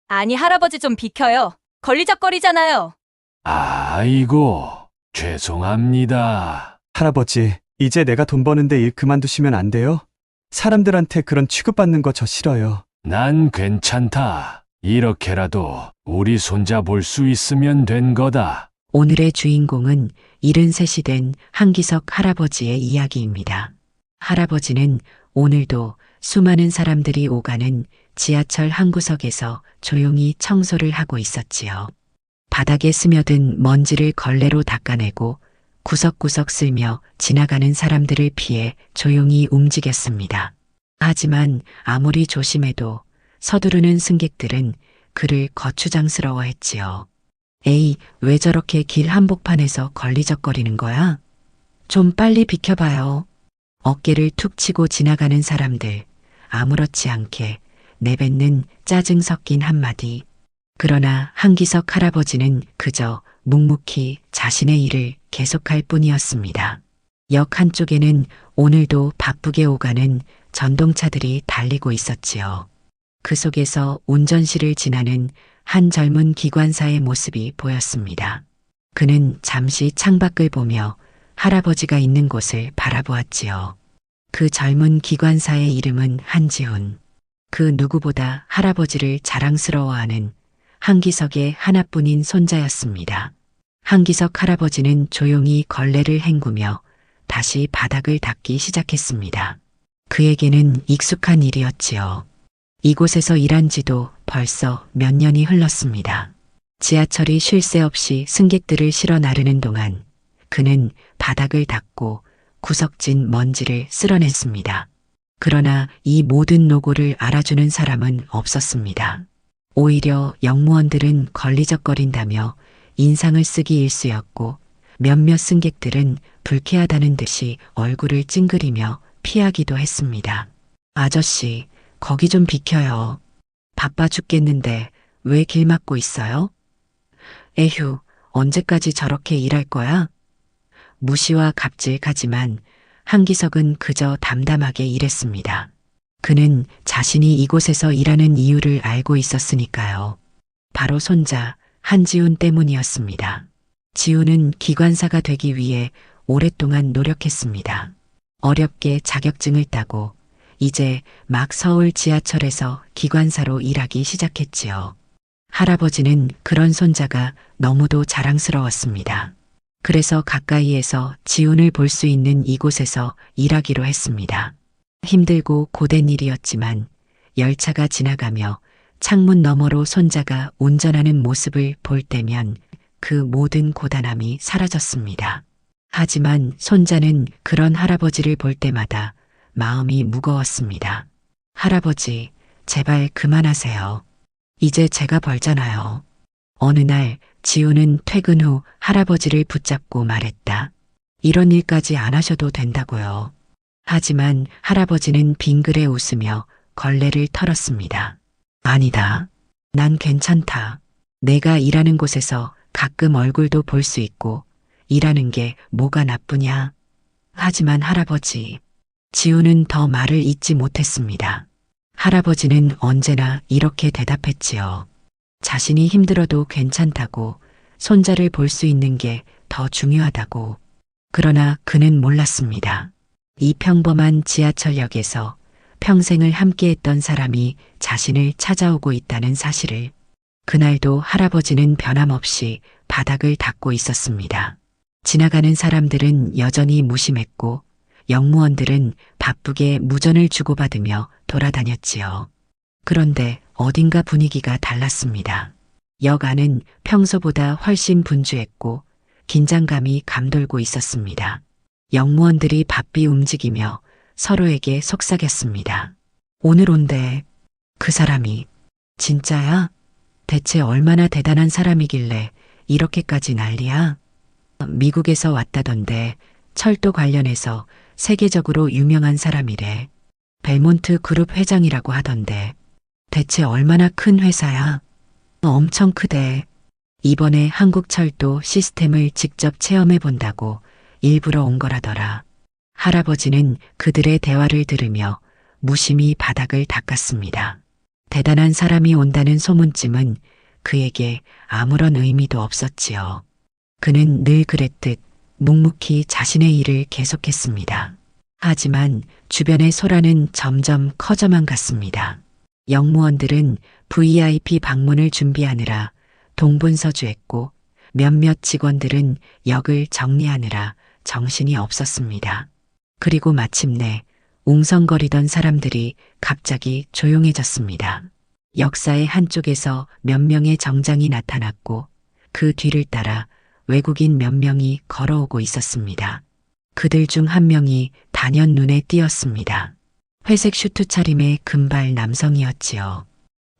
아니, 할아버지 좀 비켜요. 걸리적거리잖아요. 아이고, 죄송합니다. 할아버지, 이제 내가 돈 버는데 일 그만두시면 안 돼요? 사람들한테 그런 취급받는 거 저 싫어요. 난 괜찮다. 이렇게라도 우리 손자 볼 수 있으면 된 거다. 오늘의 주인공은 73이 된 한기석 할아버지의 이야기입니다. 할아버지는 오늘도 수많은 사람들이 오가는 지하철 한 구석에서 조용히 청소를 하고 있었지요. 바닥에 스며든 먼지를 걸레로 닦아내고 구석구석 쓸며 지나가는 사람들을 피해 조용히 움직였습니다. 하지만 아무리 조심해도 서두르는 승객들은 그를 거추장스러워했지요. 에이, 왜 저렇게 길 한복판에서 걸리적거리는 거야? 좀 빨리 비켜봐요. 어깨를 툭 치고 지나가는 사람들, 아무렇지 않게 내뱉는 짜증 섞인 한마디. 그러나 한기석 할아버지는 그저 묵묵히 자신의 일을 계속할 뿐이었습니다. 역 한쪽에는 오늘도 바쁘게 오가는 전동차들이 달리고 있었지요. 그 속에서 운전실을 지나는 한 젊은 기관사의 모습이 보였습니다. 그는 잠시 창밖을 보며 할아버지가 있는 곳을 바라보았지요. 그 젊은 기관사의 이름은 한지훈. 그 누구보다 할아버지를 자랑스러워하는 한기석의 하나뿐인 손자였습니다. 한기석 할아버지는 조용히 걸레를 헹구며 다시 바닥을 닦기 시작했습니다. 그에게는 익숙한 일이었지요. 이곳에서 일한 지도 벌써 몇 년이 흘렀습니다. 지하철이 쉴 새 없이 승객들을 실어 나르는 동안 그는 바닥을 닦고 구석진 먼지를 쓸어냈습니다. 그러나 이 모든 노고를 알아주는 사람은 없었습니다. 오히려 역무원들은 걸리적거린다며 인상을 쓰기 일쑤였고 몇몇 승객들은 불쾌하다는 듯이 얼굴을 찡그리며 피하기도 했습니다. 아저씨, 거기 좀 비켜요. 바빠 죽겠는데 왜 길 막고 있어요? 에휴, 언제까지 저렇게 일할 거야? 무시와 갑질하지만 한기석은 그저 담담하게 일했습니다. 그는 자신이 이곳에서 일하는 이유를 알고 있었으니까요. 바로 손자 한지훈 때문이었습니다. 지훈은 기관사가 되기 위해 오랫동안 노력했습니다. 어렵게 자격증을 따고 이제 막 서울 지하철에서 기관사로 일하기 시작했지요. 할아버지는 그런 손자가 너무도 자랑스러웠습니다. 그래서 가까이에서 지훈을 볼 수 있는 이곳에서 일하기로 했습니다. 힘들고 고된 일이었지만 열차가 지나가며 창문 너머로 손자가 운전하는 모습을 볼 때면 그 모든 고단함이 사라졌습니다. 하지만 손자는 그런 할아버지를 볼 때마다 마음이 무거웠습니다. 할아버지, 제발 그만하세요. 이제 제가 벌잖아요. 어느 날 지훈은 퇴근 후 할아버지를 붙잡고 말했다. 이런 일까지 안 하셔도 된다고요. 하지만 할아버지는 빙그레 웃으며 걸레를 털었습니다. 아니다. 난 괜찮다. 내가 일하는 곳에서 가끔 얼굴도 볼 수 있고 일하는 게 뭐가 나쁘냐. 하지만 할아버지, 지훈은 더 말을 잇지 못했습니다. 할아버지는 언제나 이렇게 대답했지요. 자신이 힘들어도 괜찮다고, 손자를 볼 수 있는 게 더 중요하다고. 그러나 그는 몰랐습니다. 이 평범한 지하철역에서 평생을 함께했던 사람이 자신을 찾아오고 있다는 사실을. 그날도 할아버지는 변함없이 바닥을 닦고 있었습니다. 지나가는 사람들은 여전히 무심했고 역무원들은 바쁘게 무전을 주고받으며 돌아다녔지요. 그런데 어딘가 분위기가 달랐습니다. 역 안은 평소보다 훨씬 분주했고 긴장감이 감돌고 있었습니다. 역무원들이 바삐 움직이며 서로에게 속삭였습니다. 오늘 온대. 그 사람이 진짜야? 대체 얼마나 대단한 사람이길래 이렇게까지 난리야? 미국에서 왔다던데 철도 관련해서 세계적으로 유명한 사람이래. 벨몬트 그룹 회장이라고 하던데. 대체 얼마나 큰 회사야? 엄청 크대. 이번에 한국철도 시스템을 직접 체험해 본다고 일부러 온 거라더라. 할아버지는 그들의 대화를 들으며 무심히 바닥을 닦았습니다. 대단한 사람이 온다는 소문쯤은 그에게 아무런 의미도 없었지요. 그는 늘 그랬듯 묵묵히 자신의 일을 계속했습니다. 하지만 주변의 소란은 점점 커져만 갔습니다. 영무원들은 VIP 방문을 준비하느라 동분서주했고 몇몇 직원들은 역을 정리하느라 정신이 없었습니다. 그리고 마침내 웅성거리던 사람들이 갑자기 조용해졌습니다. 역사의 한쪽에서 몇 명의 정장이 나타났고 그 뒤를 따라 외국인 몇 명이 걸어오고 있었습니다. 그들 중 한 명이 단연 눈에 띄었습니다. 회색 슈트 차림의 금발 남성이었지요.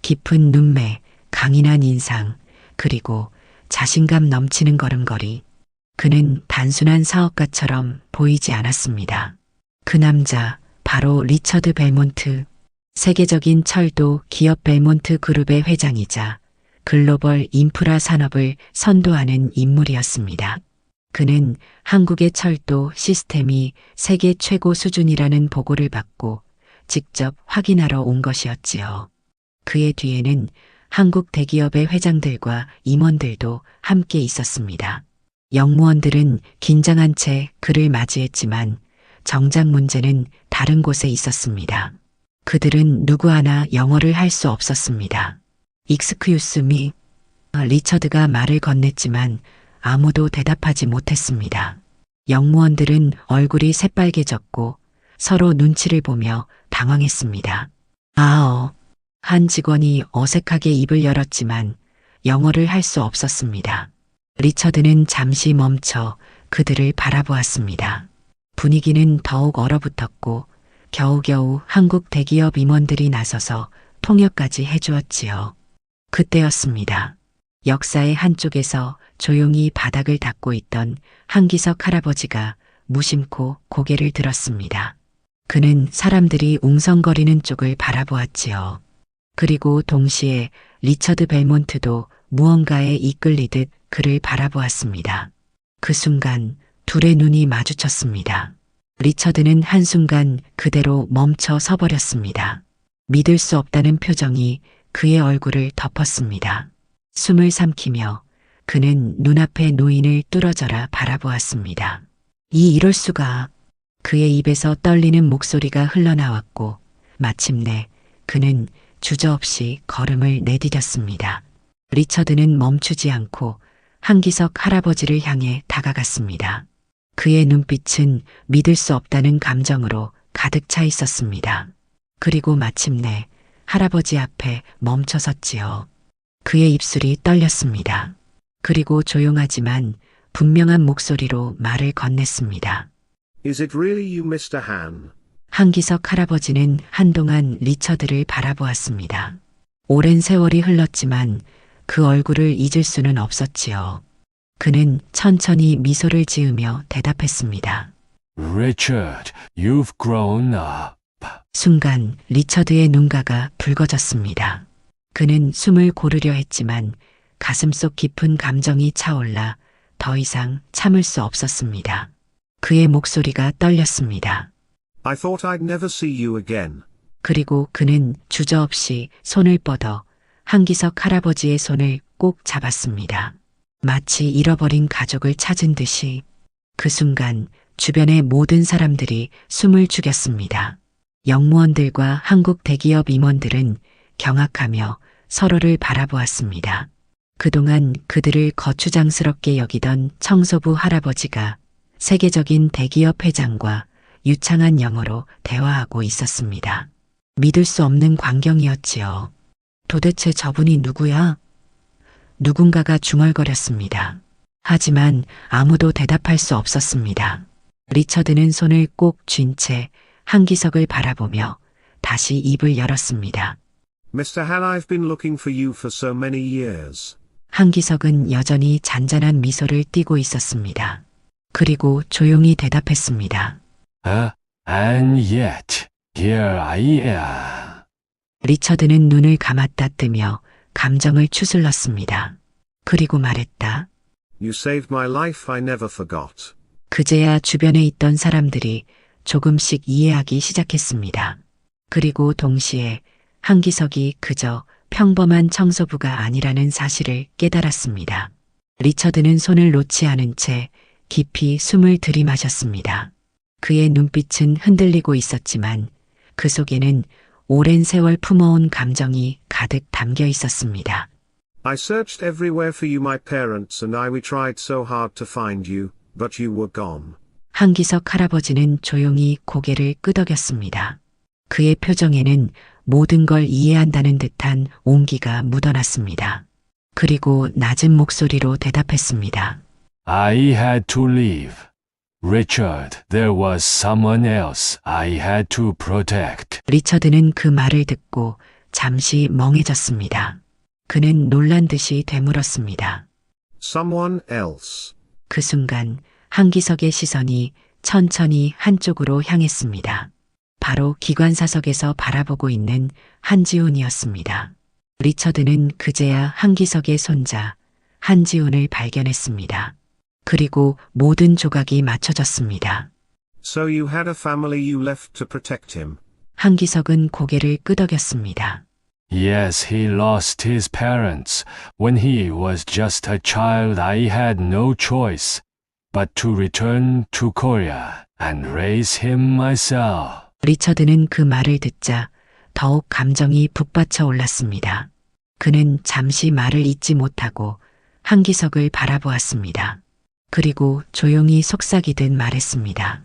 깊은 눈매, 강인한 인상, 그리고 자신감 넘치는 걸음걸이. 그는 단순한 사업가처럼 보이지 않았습니다. 그 남자, 바로 리처드 벨몬트. 세계적인 철도 기업 벨몬트 그룹의 회장이자 글로벌 인프라 산업을 선도하는 인물이었습니다. 그는 한국의 철도 시스템이 세계 최고 수준이라는 보고를 받고 직접 확인하러 온 것이었지요. 그의 뒤에는 한국 대기업의 회장들과 임원들도 함께 있었습니다. 영무원들은 긴장한 채 그를 맞이했지만 정작 문제는 다른 곳에 있었습니다. 그들은 누구 하나 영어를 할 수 없었습니다. 익스큐스 미. 리처드가 말을 건넸지만 아무도 대답하지 못했습니다. 영무원들은 얼굴이 새빨개졌고 서로 눈치를 보며 당황했습니다. 한 직원이 어색하게 입을 열었지만 영어를 할 수 없었습니다. 리처드는 잠시 멈춰 그들을 바라보았습니다. 분위기는 더욱 얼어붙었고 겨우겨우 한국 대기업 임원들이 나서서 통역까지 해주었지요. 그때였습니다. 역사의 한쪽에서 조용히 바닥을 닦고 있던 한기석 할아버지가 무심코 고개를 들었습니다. 그는 사람들이 웅성거리는 쪽을 바라보았지요. 그리고 동시에 리처드 벨몬트도 무언가에 이끌리듯 그를 바라보았습니다. 그 순간 둘의 눈이 마주쳤습니다. 리처드는 한순간 그대로 멈춰 서버렸습니다. 믿을 수 없다는 표정이 그의 얼굴을 덮었습니다. 숨을 삼키며 그는 눈앞의 노인을 뚫어져라 바라보았습니다. 이럴 수가. 그의 입에서 떨리는 목소리가 흘러나왔고 마침내 그는 주저없이 걸음을 내디뎠습니다. 리처드는 멈추지 않고 한기석 할아버지를 향해 다가갔습니다. 그의 눈빛은 믿을 수 없다는 감정으로 가득 차 있었습니다. 그리고 마침내 할아버지 앞에 멈춰섰지요. 그의 입술이 떨렸습니다. 그리고 조용하지만 분명한 목소리로 말을 건넸습니다. Is it really you, Mr. Han? 한기석 할아버지는 한동안 리처드를 바라보았습니다. 오랜 세월이 흘렀지만 그 얼굴을 잊을 수는 없었지요. 그는 천천히 미소를 지으며 대답했습니다. Richard, you've grown up. 순간 리처드의 눈가가 붉어졌습니다. 그는 숨을 고르려 했지만 가슴속 깊은 감정이 차올라 더 이상 참을 수 없었습니다. 그의 목소리가 떨렸습니다. I thought I'd never see you again. 그리고 그는 주저없이 손을 뻗어 한기석 할아버지의 손을 꼭 잡았습니다. 마치 잃어버린 가족을 찾은 듯이. 그 순간 주변의 모든 사람들이 숨을 죽였습니다. 영무원들과 한국 대기업 임원들은 경악하며 서로를 바라보았습니다. 그동안 그들을 거추장스럽게 여기던 청소부 할아버지가 세계적인 대기업 회장과 유창한 영어로 대화하고 있었습니다. 믿을 수 없는 광경이었지요. 도대체 저분이 누구야? 누군가가 중얼거렸습니다. 하지만 아무도 대답할 수 없었습니다. 리처드는 손을 꼭 쥔 채 한기석을 바라보며 다시 입을 열었습니다. Mr. Han, I've been looking for you for so many years. 한기석은 여전히 잔잔한 미소를 띠고 있었습니다. 그리고 조용히 대답했습니다. And yet, here I am. 리처드는 눈을 감았다 뜨며 감정을 추슬렀습니다. 그리고 말했다. You saved my life, I never forgot. 그제야 주변에 있던 사람들이 조금씩 이해하기 시작했습니다. 그리고 동시에 한기석이 그저 평범한 청소부가 아니라는 사실을 깨달았습니다. 리처드는 손을 놓지 않은 채 깊이 숨을 들이마셨습니다. 그의 눈빛은 흔들리고 있었지만 그 속에는 오랜 세월 품어온 감정이 가득 담겨 있었습니다. I searched everywhere for you, my parents and I we tried so hard to find you, but you were gone. 한기석 할아버지는 조용히 고개를 끄덕였습니다. 그의 표정에는 모든 걸 이해한다는 듯한 온기가 묻어났습니다. 그리고 낮은 목소리로 대답했습니다. I had to leave. Richard, there was someone else I had to protect. 리처드는 그 말을 듣고 잠시 멍해졌습니다. 그는 놀란 듯이 되물었습니다. Someone else. 그 순간 한기석의 시선이 천천히 한쪽으로 향했습니다. 바로 기관사석에서 바라보고 있는 한지훈이었습니다. 리처드는 그제야 한기석의 손자 한지훈을 발견했습니다. 그리고 모든 조각이 맞춰졌습니다. So you had a family you left to protect him. 한기석은 고개를 끄덕였습니다. Yes, he lost his parents. When he was just a child, I had no choice but to return to Korea and raise him myself. 리처드는 그 말을 듣자 더욱 감정이 북받쳐 올랐습니다. 그는 잠시 말을 잇지 못하고 한기석을 바라보았습니다. 그리고 조용히 속삭이듯 말했습니다.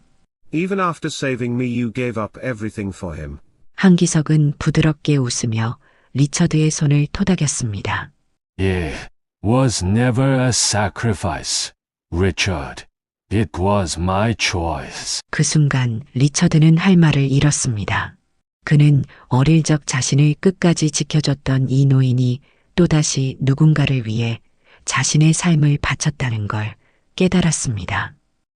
Even after saving me you gave up everything for him. 한기석은 부드럽게 웃으며 리처드의 손을 토닥였습니다. It was never a sacrifice, Richard. It was my choice. 그 순간 리처드는 할 말을 잃었습니다. 그는 어릴 적 자신을 끝까지 지켜줬던 이 노인이 또다시 누군가를 위해 자신의 삶을 바쳤다는 걸 깨달았습니다.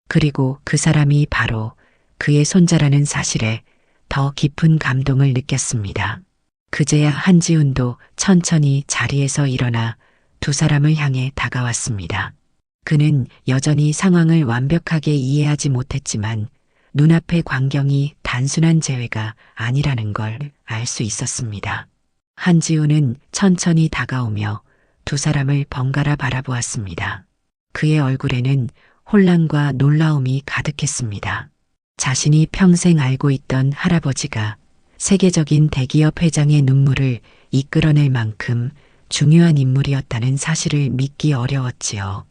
그리고 그 사람이 바로 그의 손자라는 사실에 더 깊은 감동을 느꼈습니다. 그제야 한지훈도 천천히 자리에서 일어나 두 사람을 향해 다가왔습니다. 그는 여전히 상황을 완벽하게 이해하지 못했지만 눈앞의 광경이 단순한 재회가 아니라는 걸 알 수 있었습니다. 한지훈은 천천히 다가오며 두 사람을 번갈아 바라보았습니다. 그의 얼굴에는 혼란과 놀라움이 가득했습니다. 자신이 평생 알고 있던 할아버지가 세계적인 대기업 회장의 눈물을 이끌어낼 만큼 중요한 인물이었다는 사실을 믿기 어려웠지요.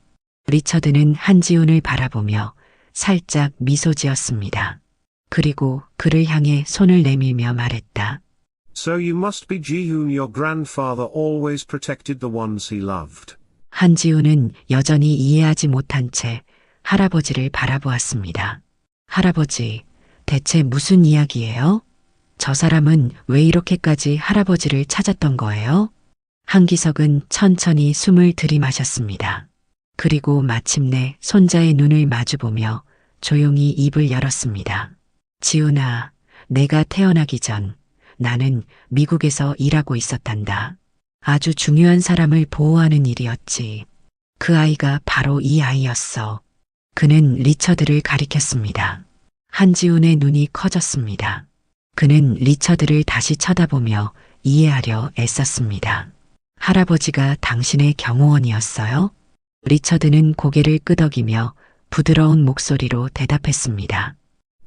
리처드는 한지훈을 바라보며 살짝 미소 지었습니다. 그리고 그를 향해 손을 내밀며 말했다. So you must be Ji-hoon. Your grandfather always protected the ones he loved. 한지훈은 여전히 이해하지 못한 채 할아버지를 바라보았습니다. 할아버지, 대체 무슨 이야기예요? 저 사람은 왜 이렇게까지 할아버지를 찾았던 거예요? 한기석은 천천히 숨을 들이마셨습니다. 그리고 마침내 손자의 눈을 마주보며 조용히 입을 열었습니다. 지훈아, 내가 태어나기 전 나는 미국에서 일하고 있었단다. 아주 중요한 사람을 보호하는 일이었지. 그 아이가 바로 이 아이였어. 그는 리처드를 가리켰습니다. 한지훈의 눈이 커졌습니다. 그는 리처드를 다시 쳐다보며 이해하려 애썼습니다. 할아버지가 당신의 경호원이었어요? 리처드는 고개를 끄덕이며 부드러운 목소리로 대답했습니다.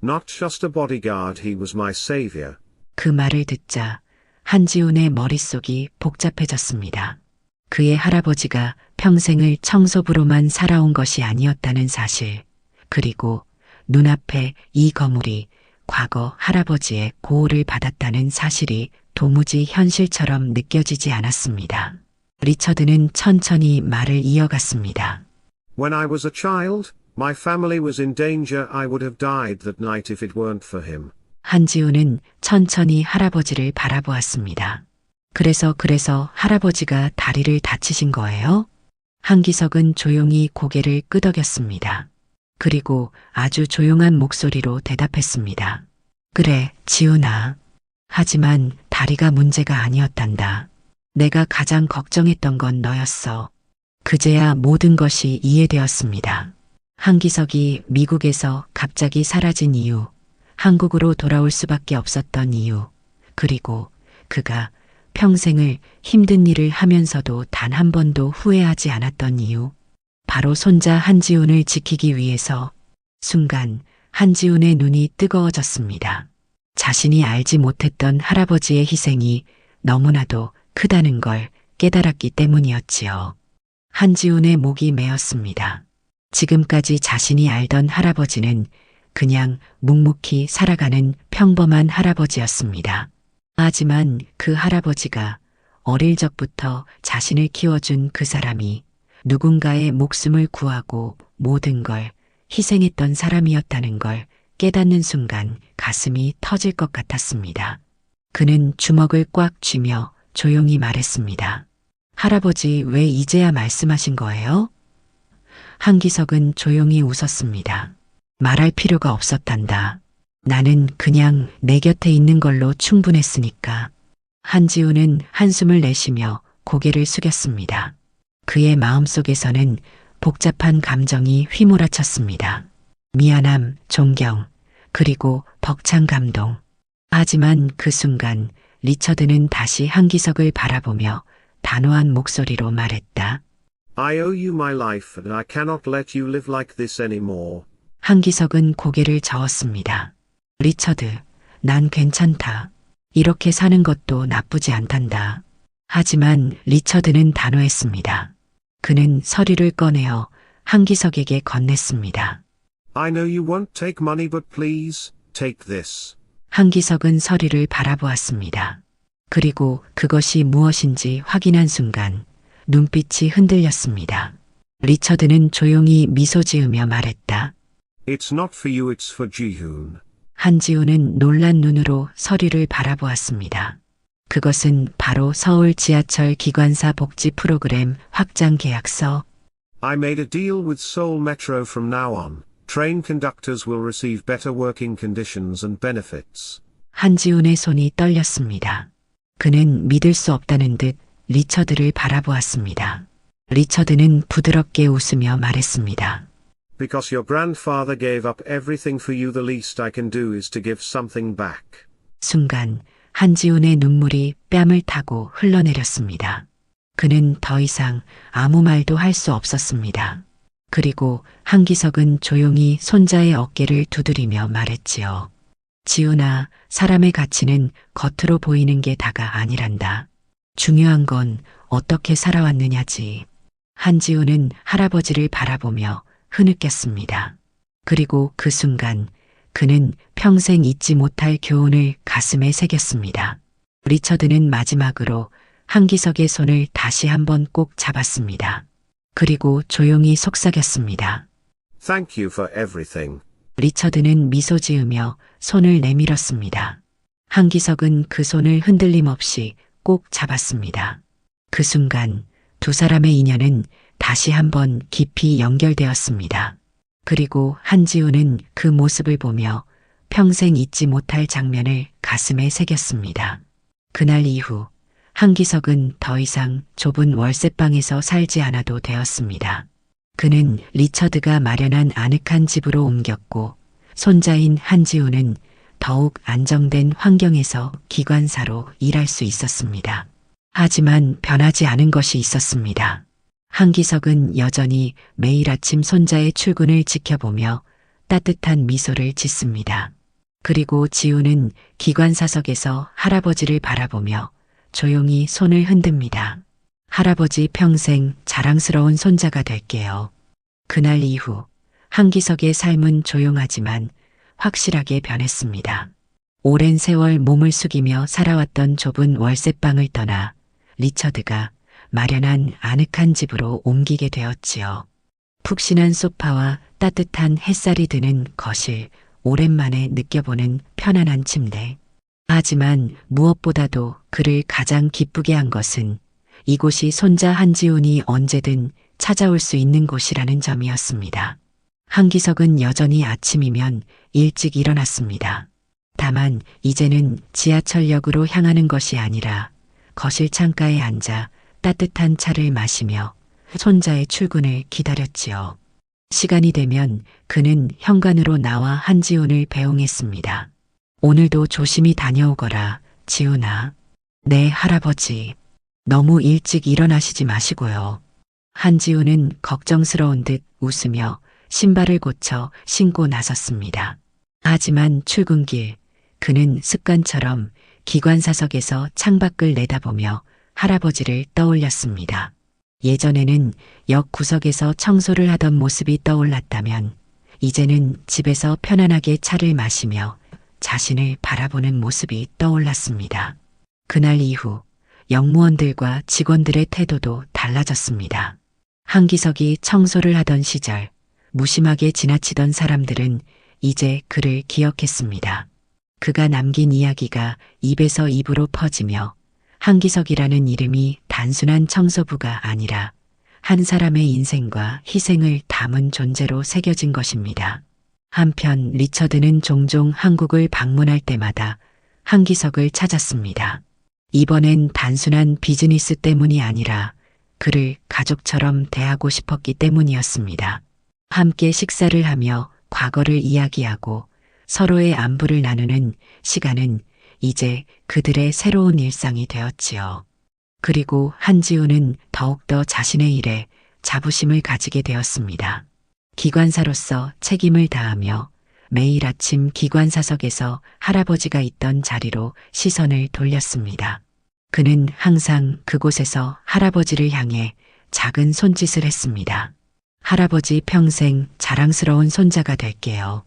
Not just a bodyguard, he was my savior. 그 말을 듣자 한지훈의 머릿속이 복잡해졌습니다. 그의 할아버지가 평생을 청소부로만 살아온 것이 아니었다는 사실, 그리고 눈앞에 이 거물이 과거 할아버지의 고호를 받았다는 사실이 도무지 현실처럼 느껴지지 않았습니다. 리처드는 천천히 말을 이어갔습니다. When I was a child, my family was in danger. I would have died that night if it weren't for him. 한지훈은 천천히 할아버지를 바라보았습니다. 그래서 할아버지가 다리를 다치신 거예요? 한기석은 조용히 고개를 끄덕였습니다. 그리고 아주 조용한 목소리로 대답했습니다. 그래, 지훈아. 하지만 다리가 문제가 아니었단다. 내가 가장 걱정했던 건 너였어. 그제야 모든 것이 이해되었습니다. 한기석이 미국에서 갑자기 사라진 이유, 한국으로 돌아올 수밖에 없었던 이유, 그리고 그가 평생을 힘든 일을 하면서도 단 한 번도 후회하지 않았던 이유. 바로 손자 한지훈을 지키기 위해서. 순간 한지훈의 눈이 뜨거워졌습니다. 자신이 알지 못했던 할아버지의 희생이 너무나도 크다는 걸 깨달았기 때문이었지요. 한지훈의 목이 메었습니다. 지금까지 자신이 알던 할아버지는 그냥 묵묵히 살아가는 평범한 할아버지였습니다. 하지만 그 할아버지가 어릴 적부터 자신을 키워준 그 사람이 누군가의 목숨을 구하고 모든 걸 희생했던 사람이었다는 걸 깨닫는 순간 가슴이 터질 것 같았습니다. 그는 주먹을 꽉 쥐며 조용히 말했습니다. 할아버지, 왜 이제야 말씀하신 거예요? 한기석은 조용히 웃었습니다. 말할 필요가 없었단다. 나는 그냥 내 곁에 있는 걸로 충분했으니까. 한지훈은 한숨을 내쉬며 고개를 숙였습니다. 그의 마음속에서는 복잡한 감정이 휘몰아쳤습니다. 미안함, 존경, 그리고 벅찬 감동. 하지만 그 순간 리처드는 다시 한기석을 바라보며 단호한 목소리로 말했다. I owe you my life and I cannot let you live like this anymore. 한기석은 고개를 저었습니다. 리처드, 난 괜찮다. 이렇게 사는 것도 나쁘지 않단다. 하지만 리처드는 단호했습니다. 그는 서류를 꺼내어 한기석에게 건넸습니다. I know you won't take money but please, take this. 한기석은 서류를 바라보았습니다. 그리고 그것이 무엇인지 확인한 순간 눈빛이 흔들렸습니다. 리처드는 조용히 미소 지으며 말했다. It's not for you, it's for Ji-hoon. 한지훈은 놀란 눈으로 서류를 바라보았습니다. 그것은 바로 서울 지하철 기관사 복지 프로그램 확장 계약서. I made a deal with Seoul Metro from now on. Train conductors will receive better working conditions and benefits. 한지훈의 손이 떨렸습니다. 그는 믿을 수 없다는 듯 리처드를 바라보았습니다. 리처드는 부드럽게 웃으며 말했습니다. Because your grandfather gave up everything for you, the least I can do is to give something back. 순간 한지훈의 눈물이 뺨을 타고 흘러내렸습니다. 그는 더 이상 아무 말도 할 수 없었습니다. 그리고 한기석은 조용히 손자의 어깨를 두드리며 말했지요. 지훈아, 사람의 가치는 겉으로 보이는 게 다가 아니란다. 중요한 건 어떻게 살아왔느냐지. 한지훈은 할아버지를 바라보며 흐느꼈습니다. 그리고 그 순간 그는 평생 잊지 못할 교훈을 가슴에 새겼습니다. 리처드는 마지막으로 한기석의 손을 다시 한번 꼭 잡았습니다. 그리고 조용히 속삭였습니다. Thank you for everything. 리처드는 미소 지으며 손을 내밀었습니다. 한기석은 그 손을 흔들림 없이 꼭 잡았습니다. 그 순간 두 사람의 인연은 다시 한번 깊이 연결되었습니다. 그리고 한지훈은 그 모습을 보며 평생 잊지 못할 장면을 가슴에 새겼습니다. 그날 이후 한기석은 더 이상 좁은 월세방에서 살지 않아도 되었습니다. 그는 리처드가 마련한 아늑한 집으로 옮겼고 손자인 한지훈은 더욱 안정된 환경에서 기관사로 일할 수 있었습니다. 하지만 변하지 않은 것이 있었습니다. 한기석은 여전히 매일 아침 손자의 출근을 지켜보며 따뜻한 미소를 짓습니다. 그리고 지훈은 기관사석에서 할아버지를 바라보며 조용히 손을 흔듭니다. 할아버지, 평생 자랑스러운 손자가 될게요. 그날 이후 한기석의 삶은 조용하지만 확실하게 변했습니다. 오랜 세월 몸을 숙이며 살아왔던 좁은 월세방을 떠나 리처드가 마련한 아늑한 집으로 옮기게 되었지요. 푹신한 소파와 따뜻한 햇살이 드는 거실, 오랜만에 느껴보는 편안한 침대. 하지만 무엇보다도 그를 가장 기쁘게 한 것은 이곳이 손자 한지훈이 언제든 찾아올 수 있는 곳이라는 점이었습니다. 한기석은 여전히 아침이면 일찍 일어났습니다. 다만 이제는 지하철역으로 향하는 것이 아니라 거실 창가에 앉아 따뜻한 차를 마시며 손자의 출근을 기다렸지요. 시간이 되면 그는 현관으로 나와 한지훈을 배웅했습니다. 오늘도 조심히 다녀오거라, 지훈아. 네, 할아버지. 너무 일찍 일어나시지 마시고요. 한지우는 걱정스러운 듯 웃으며 신발을 고쳐 신고 나섰습니다. 하지만 출근길, 그는 습관처럼 기관사석에서 창밖을 내다보며 할아버지를 떠올렸습니다. 예전에는 역 구석에서 청소를 하던 모습이 떠올랐다면, 이제는 집에서 편안하게 차를 마시며 자신을 바라보는 모습이 떠올랐습니다. 그날 이후 역무원들과 직원들의 태도도 달라졌습니다. 한기석이 청소를 하던 시절 무심하게 지나치던 사람들은 이제 그를 기억했습니다. 그가 남긴 이야기가 입에서 입으로 퍼지며 한기석이라는 이름이 단순한 청소부가 아니라 한 사람의 인생과 희생을 담은 존재로 새겨진 것입니다. 한편 리처드는 종종 한국을 방문할 때마다 한기석을 찾았습니다. 이번엔 단순한 비즈니스 때문이 아니라 그를 가족처럼 대하고 싶었기 때문이었습니다. 함께 식사를 하며 과거를 이야기하고 서로의 안부를 나누는 시간은 이제 그들의 새로운 일상이 되었지요. 그리고 한지우는 더욱더 자신의 일에 자부심을 가지게 되었습니다. 기관사로서 책임을 다하며 매일 아침 기관사석에서 할아버지가 있던 자리로 시선을 돌렸습니다. 그는 항상 그곳에서 할아버지를 향해 작은 손짓을 했습니다. 할아버지 평생 자랑스러운 손자가 될게요.